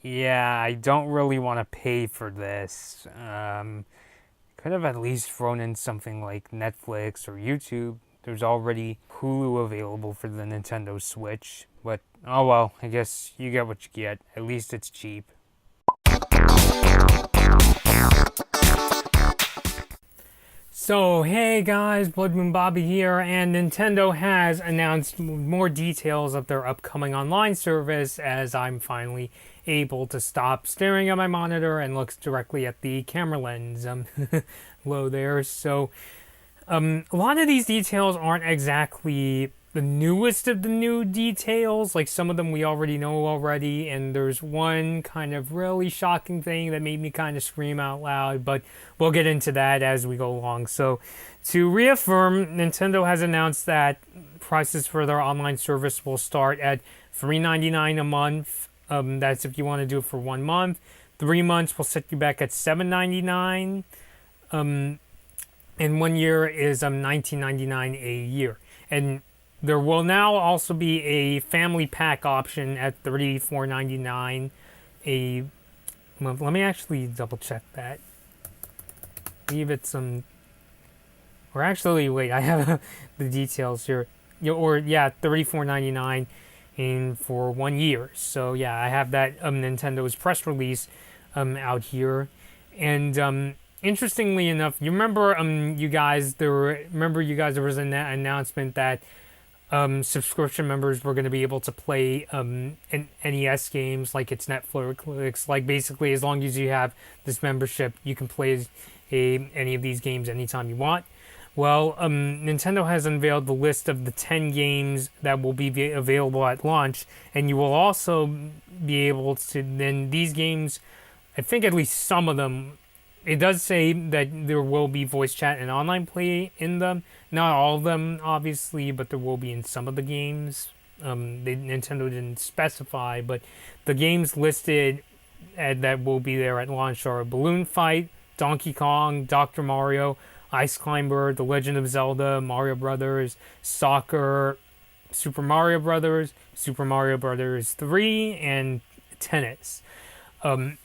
Yeah, I don't really want to pay for this. Could have at least thrown in something like Netflix or YouTube. There's already Hulu available for the Nintendo Switch, but oh well, I guess you get what you get. At least it's cheap. So, hey guys, Blood Moon Bobby here, and Nintendo has announced more details of their upcoming online service as I'm finally able to stop staring at my monitor and look directly at the camera lens. Hello there. A lot of these details aren't exactly the newest of the new details. Like some of them we already know already, and there's one kind of really shocking thing that made me kind of scream out loud, but we'll get into that as we go along. So, to reaffirm, Nintendo has announced that prices for their online service will start at $3.99 a month. That's if you want to do it for 1 month. 3 months will set you back at $7.99. And 1 year is $19.99 a year. And there will now also be a family pack option at $34.99. A well, let me actually double check that. Leave it some, or actually wait, I have the details here. Or yeah, $34.99 in for 1 year. So yeah, I have that Nintendo's press release out here, and interestingly enough, you remember you guys there was an announcement that subscription members were going to be able to play NES games like it's Netflix. Like basically, as long as you have this membership, you can play any of these games anytime you want. Well, Nintendo has unveiled the list of the 10 games that will be available at launch, and you will also be able to then these games. I think at least some of them it does say that there will be voice chat and online play in them. Not all of them, obviously, but there will be in some of the games. Nintendo didn't specify, but the games listed that will be there at launch are Balloon Fight, Donkey Kong, Dr. Mario, Ice Climber, The Legend of Zelda, Mario Brothers, Soccer, Super Mario Brothers, Super Mario Brothers 3, and Tennis. Um,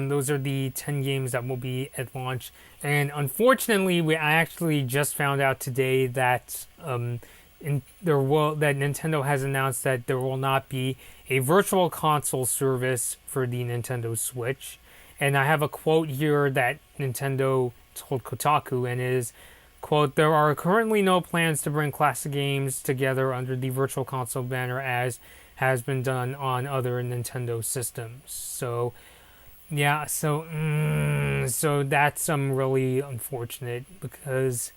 those are the 10 games that will be at launch. And unfortunately, I actually just found out today that that Nintendo has announced that there will not be a virtual console service for the Nintendo Switch. And I have a quote here that Nintendo told Kotaku, and is, quote, "There are currently no plans to bring classic games together under the virtual console banner as has been done on other Nintendo systems." So yeah, so that's really unfortunate because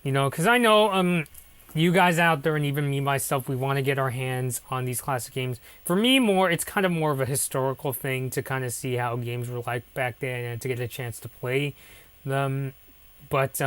because I know you guys out there and even me myself, we want to get our hands on these classic games. For me, it's kind of more of a historical thing to kind of see how games were like back then and to get a chance to play them. But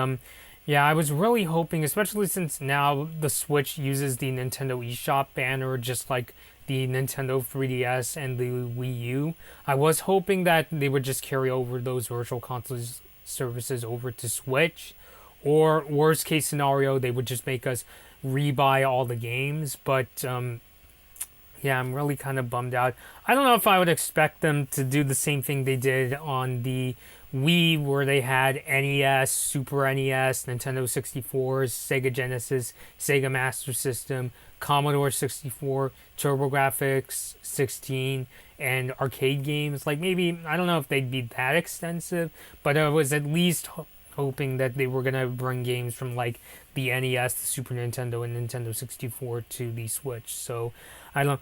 yeah, I was really hoping, especially since now the Switch uses the Nintendo eShop banner just like the Nintendo 3DS and the Wii U. I was hoping that they would just carry over those virtual consoles services over to Switch, or worst case scenario, they would just make us rebuy all the games. But yeah, I'm really kind of bummed out. I don't know if I would expect them to do the same thing they did on the Wii, where they had NES, Super NES, Nintendo 64s, Sega Genesis, Sega Master System, Commodore 64, TurboGrafx 16, and arcade games. Like maybe, I don't know if they'd be that extensive, but I was at least hoping that they were going to bring games from like the NES, the Super Nintendo, and Nintendo 64 to the Switch. So I don't.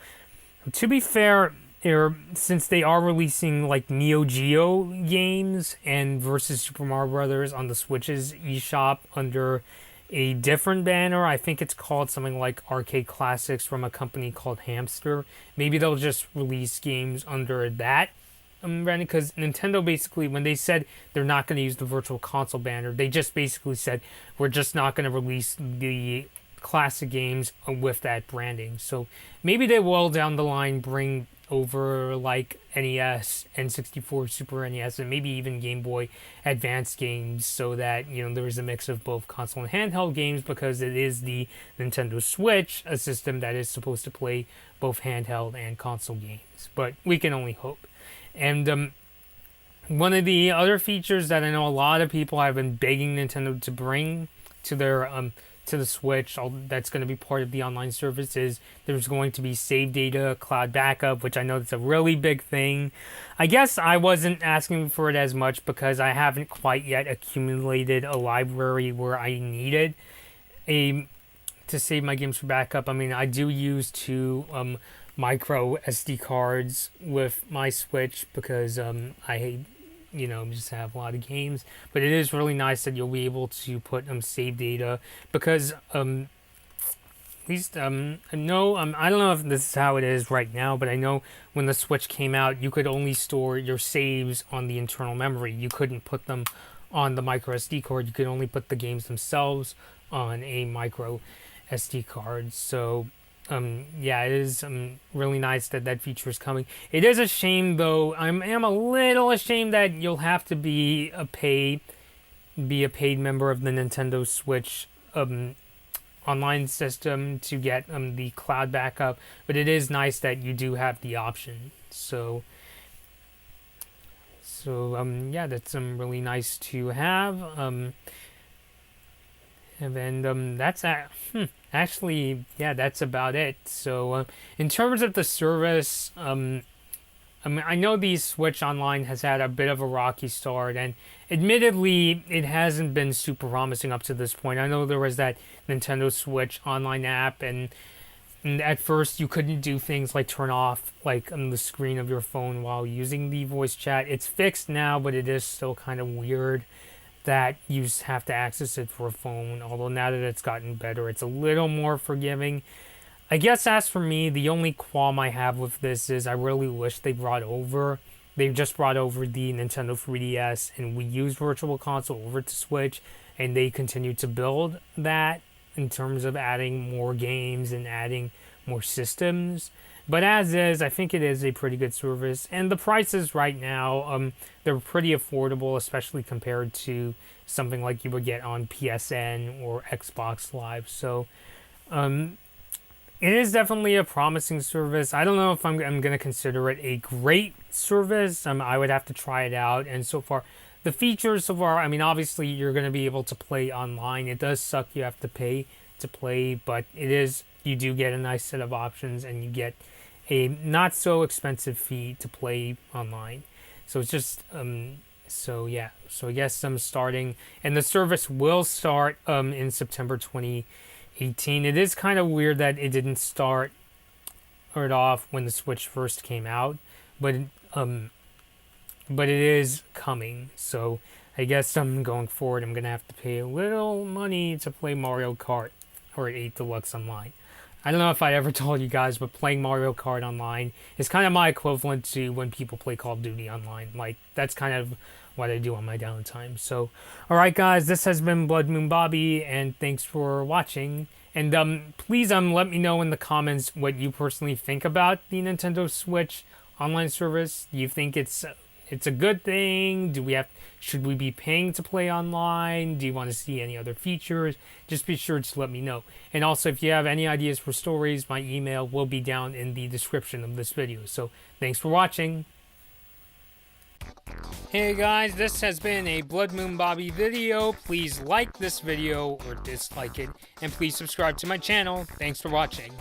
To be fair, since they are releasing like Neo Geo games and versus Super Mario Brothers on the Switch's eShop under a different banner, I think it's called something like Arcade Classics from a company called Hamster. Maybe they'll just release games under that brand, because Nintendo basically, when they said they're not going to use the Virtual Console banner, they just basically said we're just not going to release the classic games with that branding. So maybe they will down the line bring over like NES, N64, Super NES, and maybe even Game Boy Advance games, so that there is a mix of both console and handheld games, because it is the Nintendo Switch, a system that is supposed to play both handheld and console games. But we can only hope. And one of the other features that I know a lot of people have been begging Nintendo to bring to their to the Switch, that's going to be part of the online service, is there's going to be save data, cloud backup, which I know that's a really big thing. I guess I wasn't asking for it as much because I haven't quite yet accumulated a library where I needed to save my games for backup. I mean, I do use two micro SD cards with my Switch because I just have a lot of games. But it is really nice that you'll be able to put save data, because at least I know I don't know if this is how it is right now, but I know when the Switch came out, you could only store your saves on the internal memory. You couldn't put them on the micro SD card. You could only put the games themselves on a micro SD card. So yeah, it is really nice that that feature is coming. It is a shame, though. I am a little ashamed that you'll have to be a paid member of the Nintendo Switch online system to get the cloud backup. But it is nice that you do have the option. So yeah, that's really nice to have. And then that's actually, yeah, that's about it. So in terms of the service, I mean, I know the Switch Online has had a bit of a rocky start, and admittedly, it hasn't been super promising up to this point. I know there was that Nintendo Switch Online app, and at first you couldn't do things like turn off like the screen of your phone while using the voice chat. It's fixed now, but it is still kind of weird that you have to access it for a phone, although now that it's gotten better, it's a little more forgiving. I guess as for me, the only qualm I have with this is I really wish they just brought over the Nintendo 3DS and Wii U's Virtual Console over to Switch, and they continue to build that in terms of adding more games and adding more systems. But as is, I think it is a pretty good service. And the prices right now, they're pretty affordable, especially compared to something like you would get on PSN or Xbox Live. So it is definitely a promising service. I don't know if I'm going to consider it a great service. I would have to try it out. And so far, the features so far, I mean, obviously you're going to be able to play online. It does suck you have to pay to play, but you do get a nice set of options, and you get a not so expensive fee to play online. So it's just so yeah, so I guess I'm starting, and the service will start in September 2018. It is kind of weird that it didn't start off when the Switch first came out, but it is coming. So I guess going forward, I'm gonna have to pay a little money to play Mario Kart or 8 Deluxe online. I don't know if I ever told you guys, but playing Mario Kart online is kind of my equivalent to when people play Call of Duty online. Like, that's kind of what I do on my downtime. So, alright guys, this has been Blood Moon Bobby, and thanks for watching. And please let me know in the comments what you personally think about the Nintendo Switch online service. Do you think it's a good thing? Should we be paying to play online? Do you want to see any other features? Just be sure to let me know. And also, if you have any ideas for stories, my email will be down in the description of this video. So thanks for watching. Hey guys, this has been a Blood Moon Bobby video. Please like this video or dislike it, and please subscribe to my channel. Thanks for watching.